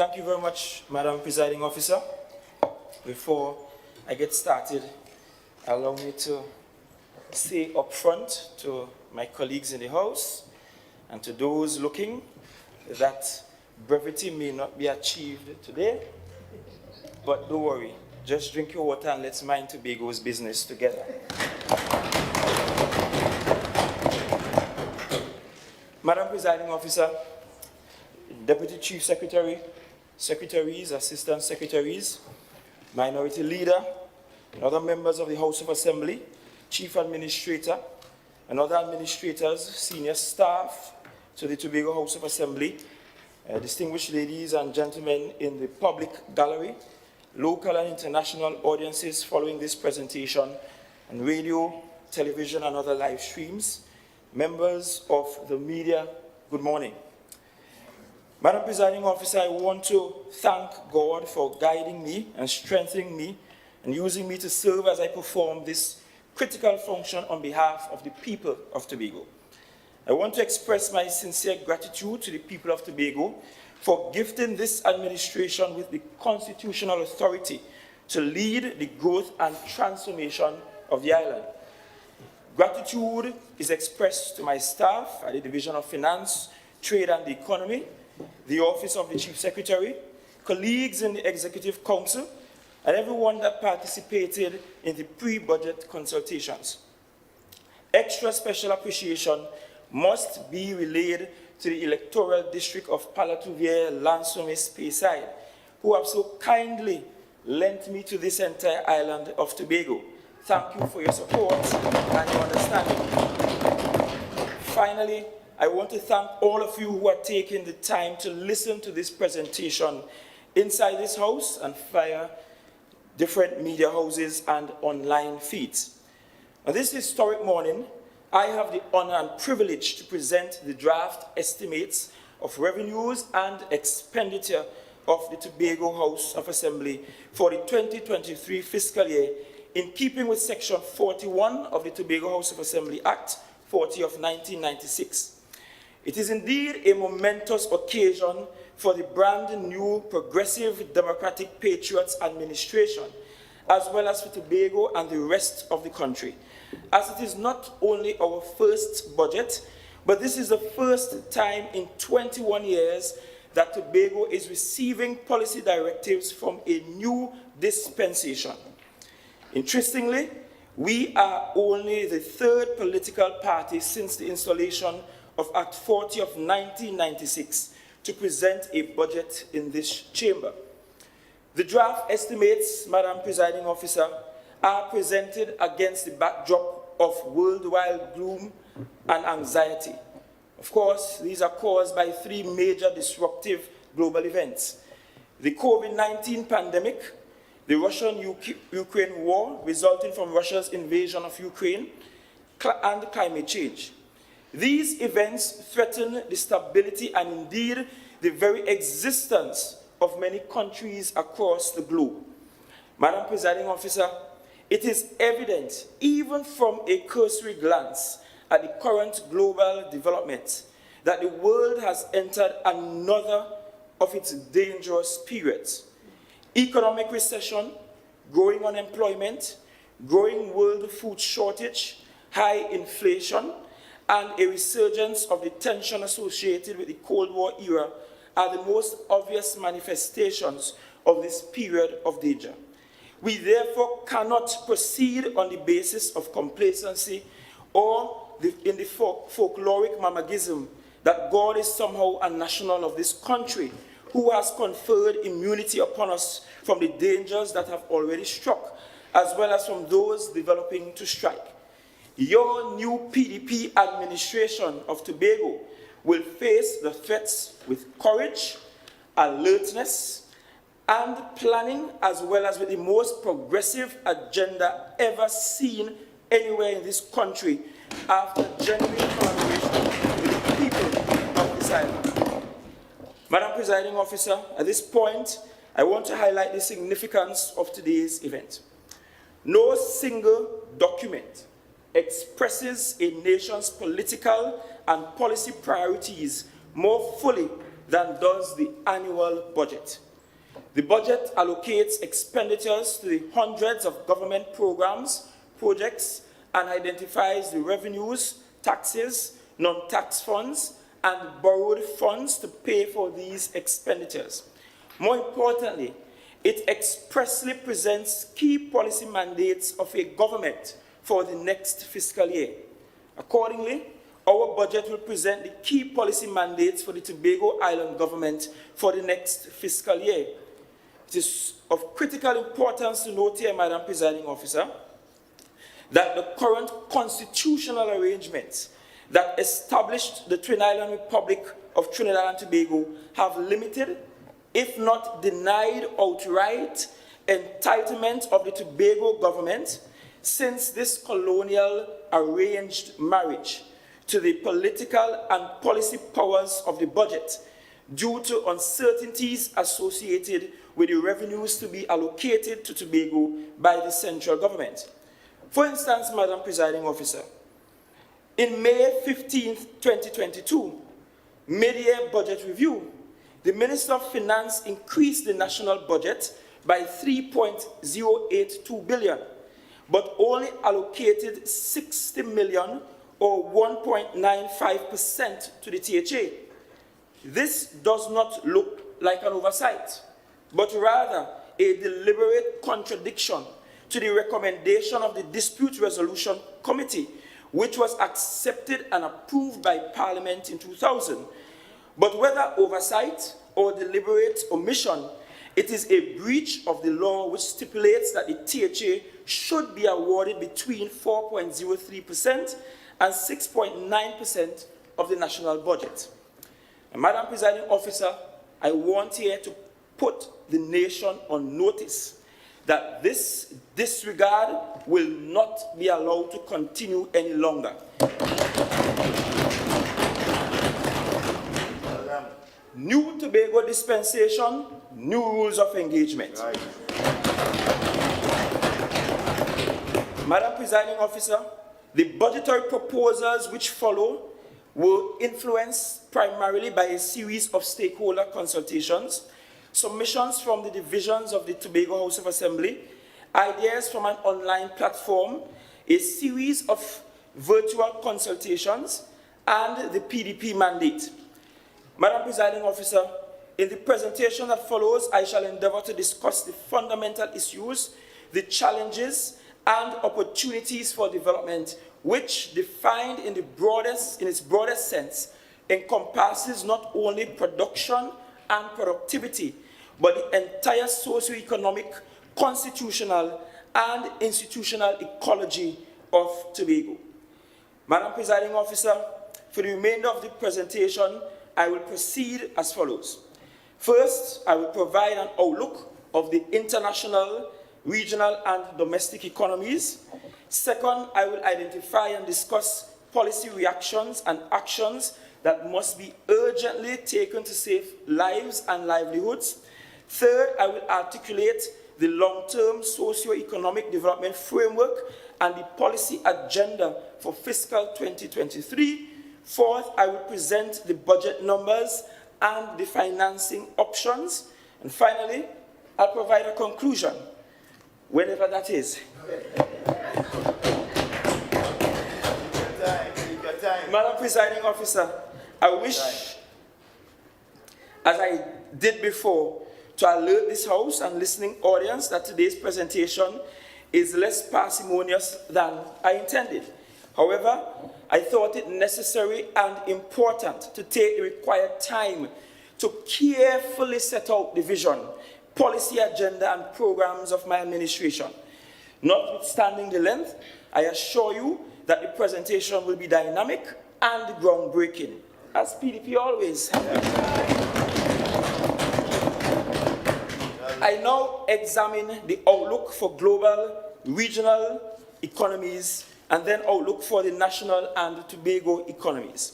Thank you very much, Madam Presiding Officer. Before I get started, allow me to say up front to my colleagues in the House and to those looking that brevity may not be achieved today, but don't worry, just drink your water and let's mind Tobago's business together. Madam Presiding Officer, Deputy Chief Secretary, Secretaries, Assistant Secretaries, Minority Leader, and other members of the House of Assembly, Chief Administrator, and other administrators, senior staff to the Tobago House of Assembly, distinguished ladies and gentlemen in the public gallery, local and international audiences following this presentation, and radio, television, and other live streams, members of the media, good morning. Madam Presiding Officer, I want to thank God for guiding me and strengthening me and using me to serve as I perform this critical function on behalf of the people of Tobago. I want to express my sincere gratitude to the people of Tobago for gifting this administration with the constitutional authority to lead the growth and transformation of the island. Gratitude is expressed to my staff at the Division of Finance, Trade and the Economy, the Office of the Chief Secretary, colleagues in the Executive Council, and everyone that participated in the pre-budget consultations. Extra special appreciation must be relayed to the electoral district of Palatuvier-Lansomis-Speyside, who have so kindly lent me to this entire island of Tobago. Thank you for your support and your understanding. Finally, I want to thank all of you who are taking the time to listen to this presentation inside this house and via different media houses and online feeds. On this historic morning, I have the honor and privilege to present the draft estimates of revenues and expenditure of the Tobago House of Assembly for the 2023 fiscal year, in keeping with Section 41 of the Tobago House of Assembly Act 40 of 1996. It is indeed a momentous occasion for the brand new Progressive Democratic Patriots administration, as well as for Tobago and the rest of the country, as it is not only our first budget, but this is the first time in 21 years that Tobago is receiving policy directives from a new dispensation. Interestingly, we are only the third political party since the installation of Act 40 of 1996 to present a budget in this chamber. The draft estimates, Madam Presiding Officer, are presented against the backdrop of worldwide gloom and anxiety. Of course, these are caused by three major disruptive global events: the COVID-19 pandemic, the Russian-Ukraine war resulting from Russia's invasion of Ukraine, and climate change. These events threaten the stability and indeed the very existence of many countries across the globe. Madam Presiding Officer, it is evident, even from a cursory glance at the current global development, that the world has entered another of its dangerous periods. Economic recession, growing unemployment, growing world food shortage, high inflation, and a resurgence of the tension associated with the Cold War era are the most obvious manifestations of this period of danger. We therefore cannot proceed on the basis of complacency or in the folkloric mamagism that God is somehow a national of this country who has conferred immunity upon us from the dangers that have already struck, as well as from those developing to strike. Your new PDP administration of Tobago will face the threats with courage, alertness, and planning, as well as with the most progressive agenda ever seen anywhere in this country after genuine collaboration with the people of this island. Madam Presiding Officer, at this point, I want to highlight the significance of today's event. No single document expresses a nation's political and policy priorities more fully than does the annual budget. The budget allocates expenditures to the hundreds of government programs, projects, and identifies the revenues, taxes, non-tax funds, and borrowed funds to pay for these expenditures. More importantly, it expressly presents key policy mandates of a government for the next fiscal year. Accordingly, our budget will present the key policy mandates for the Tobago Island government for the next fiscal year. It is of critical importance to note here, Madam Presiding Officer, that the current constitutional arrangements that established the Twin Island Republic of Trinidad and Tobago have limited, if not denied outright, entitlement of the Tobago government since this colonial arranged marriage to the political and policy powers of the budget due to uncertainties associated with the revenues to be allocated to Tobago by the central government. For instance, Madam Presiding Officer, in May 15, 2022, mid-year budget review, the Minister of Finance increased the national budget by 3.082 billion, but only allocated 60 million or 1.95% to the THA. This does not look like an oversight, but rather a deliberate contradiction to the recommendation of the Dispute Resolution Committee, which was accepted and approved by Parliament in 2000. But whether oversight or deliberate omission, it is a breach of the law which stipulates that the THA should be awarded between 4.03% and 6.9% of the national budget. And Madam Presiding Officer, I want here to put the nation on notice that this disregard will not be allowed to continue any longer. New Tobago dispensation, new rules of engagement. Right. Madam Presiding Officer, the budgetary proposals which follow were influenced primarily by a series of stakeholder consultations, submissions from the divisions of the Tobago House of Assembly, ideas from an online platform, a series of virtual consultations, and the PDP mandate. Madam Presiding Officer, in the presentation that follows, I shall endeavor to discuss the fundamental issues, the challenges, and opportunities for development, which, defined in its broadest sense, encompasses not only production and productivity, but the entire socio-economic, constitutional, and institutional ecology of Tobago. Madam Presiding Officer, for the remainder of the presentation, I will proceed as follows. First, I will provide an outlook of the international, regional, and domestic economies. Second, I will identify and discuss policy reactions and actions that must be urgently taken to save lives and livelihoods. Third, I will articulate the long-term socio-economic development framework and the policy agenda for fiscal 2023. Fourth, I will present the budget numbers and the financing options. And finally, I'll provide a conclusion, whenever that is. Madam Presiding Officer, I wish, as I did before, to alert this House and listening audience that today's presentation is less parsimonious than I intended. However, I thought it necessary and important to take the required time to carefully set out the vision, policy agenda, and programs of my administration. Notwithstanding the length, I assure you that the presentation will be dynamic and groundbreaking, as PDP always. I now examine the outlook for global, regional economies, and then outlook for the national and Tobago economies.